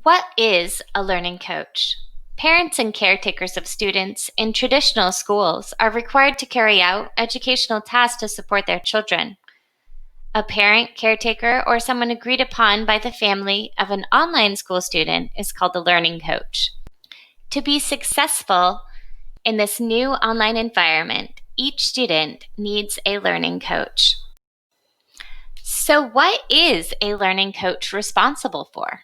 What is a learning coach? Parents and caretakers of students in traditional schools are required to carry out educational tasks to support their children. A parent, caretaker, or someone agreed upon by the family of an online school student is called a learning coach. To be successful in this new online environment, each student needs a learning coach. So, what is a learning coach responsible for?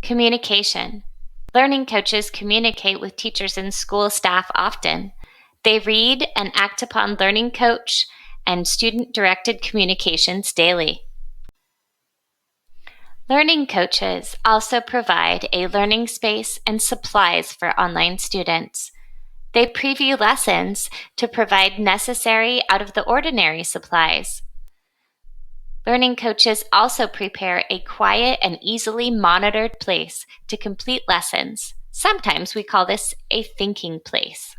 Communication. Learning coaches communicate with teachers and school staff often. They read and act upon learning coach and student-directed communications daily. Learning coaches also provide a learning space and supplies for online students. They preview lessons to provide necessary out-of-the-ordinary supplies. Learning coaches also prepare a quiet and easily monitored place to complete lessons. Sometimes we call this a thinking place.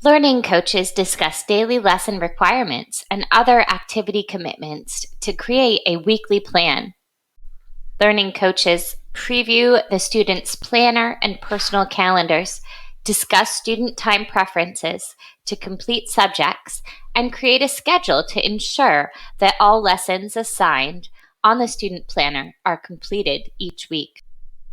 Learning coaches discuss daily lesson requirements and other activity commitments to create a weekly plan. Learning coaches preview the student's planner and personal calendars, discuss student time preferences to complete subjects, and create a schedule to ensure that all lessons assigned on the student planner are completed each week.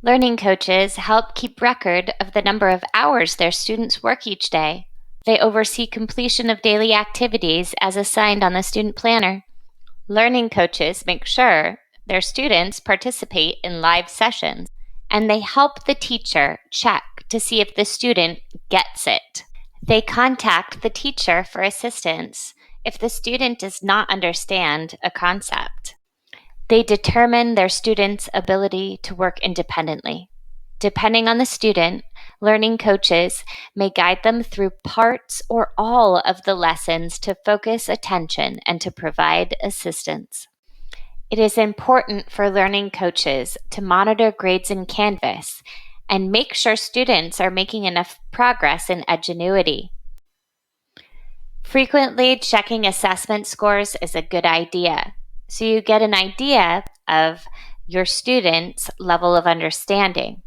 Learning coaches help keep record of the number of hours their students work each day. They oversee completion of daily activities as assigned on the student planner. Learning coaches make sure their students participate in live sessions, and they help the teacher check to see if the student gets it. They contact the teacher for assistance if the student does not understand a concept. They determine their students' ability to work independently. Depending on the student, learning coaches may guide them through parts or all of the lessons to focus attention and to provide assistance. It is important for learning coaches to monitor grades in Canvas and make sure students are making enough progress in Edgenuity. Frequently checking assessment scores is a good idea, so you get an idea of your students' level of understanding.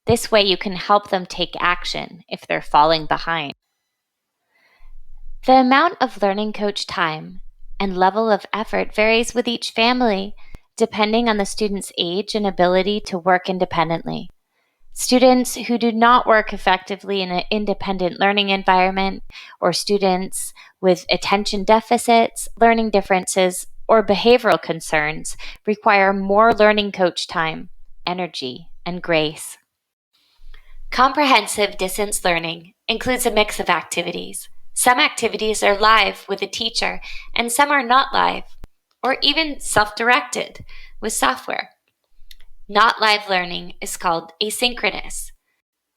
This way you can help them take action if they're falling behind. The amount of learning coach time and level of effort varies with each family, depending on the student's age and ability to work independently. Students who do not work effectively in an independent learning environment, or students with attention deficits, learning differences, or behavioral concerns require more learning coach time, energy, and grace. Comprehensive distance learning includes a mix of activities. Some activities are live with a teacher, and some are not live, or even self-directed with software. Not live learning is called asynchronous.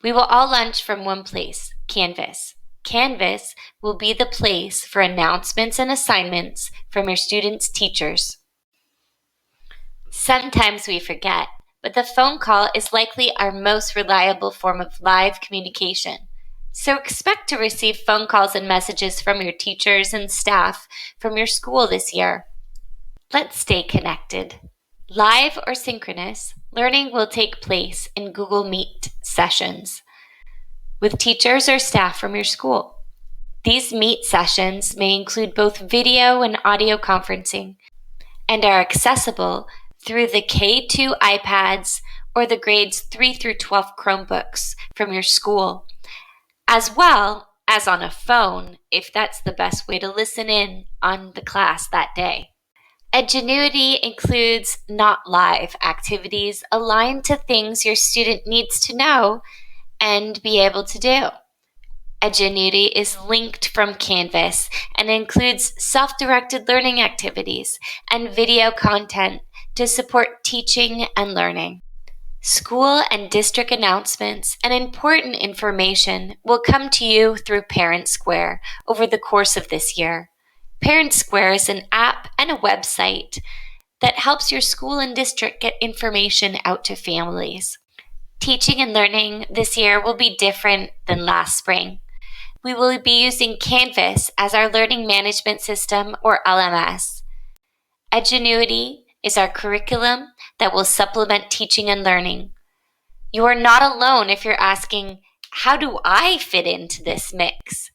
We will all lunch from one place, Canvas. Canvas will be the place for announcements and assignments from your students' teachers. Sometimes we forget, but the phone call is likely our most reliable form of live communication. So expect to receive phone calls and messages from your teachers and staff from your school this year. Let's stay connected. Live or synchronous, learning will take place in Google Meet sessions with teachers or staff from your school. These Meet sessions may include both video and audio conferencing and are accessible through the K2 iPads or the grades 3 through 12 Chromebooks from your school, as well as on a phone if that's the best way to listen in on the class that day. Edgenuity includes not live activities aligned to things your student needs to know and be able to do. Edgenuity is linked from Canvas and includes self-directed learning activities and video content to support teaching and learning. School and district announcements and important information will come to you through Parent Square over the course of this year. Parent Square is an app and a website that helps your school and district get information out to families. Teaching and learning this year will be different than last spring. We will be using Canvas as our learning management system, or LMS. Edgenuity is our curriculum that will supplement teaching and learning. You are not alone if you're asking, how do I fit into this mix?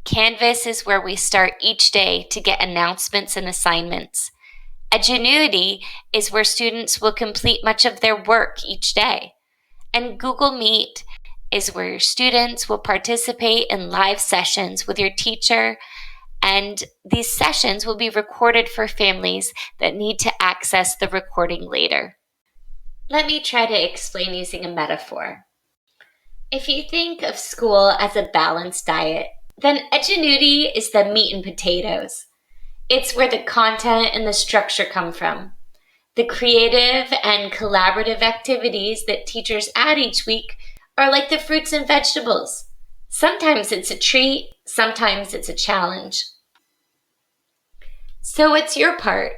Canvas is where we start each day to get announcements and assignments. Edgenuity is where students will complete much of their work each day. And Google Meet is where your students will participate in live sessions with your teacher, and these sessions will be recorded for families that need to access the recording later. Let me try to explain using a metaphor. If you think of school as a balanced diet, then Edgenuity is the meat and potatoes. It's where the content and the structure come from. The creative and collaborative activities that teachers add each week are like the fruits and vegetables. Sometimes it's a treat, sometimes it's a challenge. So what's your part?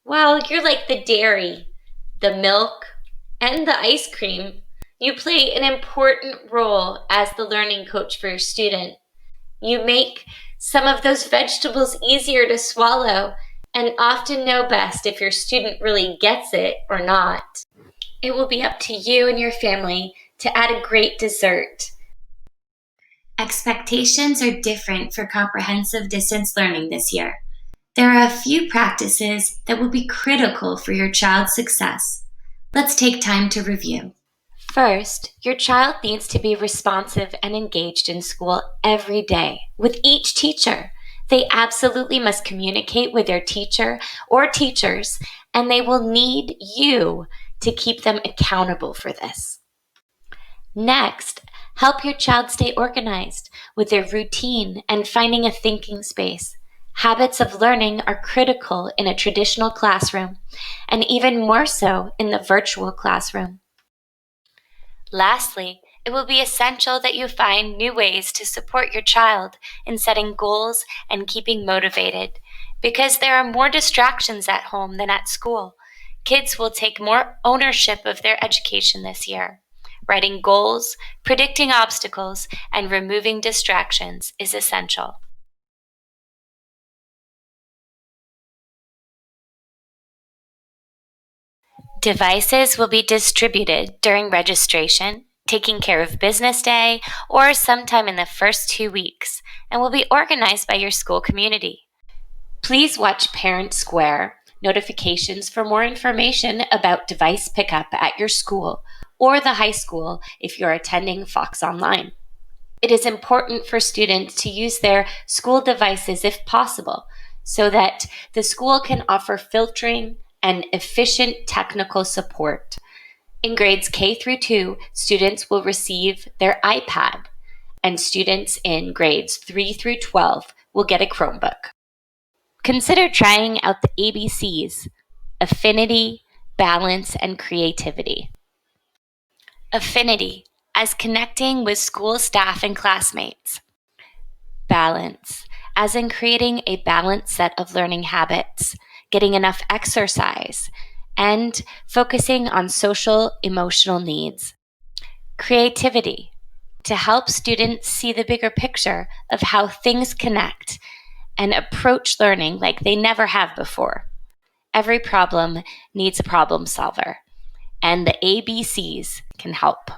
Well, you're like the dairy, the milk, and the ice cream. You play an important role as the learning coach for your student. You make some of those vegetables easier to swallow and often know best if your student really gets it or not. It will be up to you and your family to add a great dessert. Expectations are different for comprehensive distance learning this year. There are a few practices that will be critical for your child's success. Let's take time to review. First, your child needs to be responsive and engaged in school every day with each teacher. They absolutely must communicate with their teacher or teachers, and they will need you to keep them accountable for this. Next, help your child stay organized with their routine and finding a thinking space. Habits of learning are critical in a traditional classroom, and even more so in the virtual classroom. Lastly, it will be essential that you find new ways to support your child in setting goals and keeping motivated, because there are more distractions at home than at school. Kids will take more ownership of their education this year. Writing goals, predicting obstacles, and removing distractions is essential. Devices will be distributed during registration, taking care of business day, or sometime in the first 2 weeks, and will be organized by your school community. Please watch Parent Square notifications for more information about device pickup at your school or the high school if you're attending Fox Online. It is important for students to use their school devices if possible, so that the school can offer filtering and efficient technical support. In grades K through 2, students will receive their iPad, and students in grades 3 through 12 will get a Chromebook. Consider trying out the ABCs: affinity, balance, and creativity. Affinity, as connecting with school staff and classmates. Balance, as in creating a balanced set of learning habits, getting enough exercise, and focusing on social emotional needs. Creativity, to help students see the bigger picture of how things connect and approach learning like they never have before. Every problem needs a problem solver, and the ABCs can help.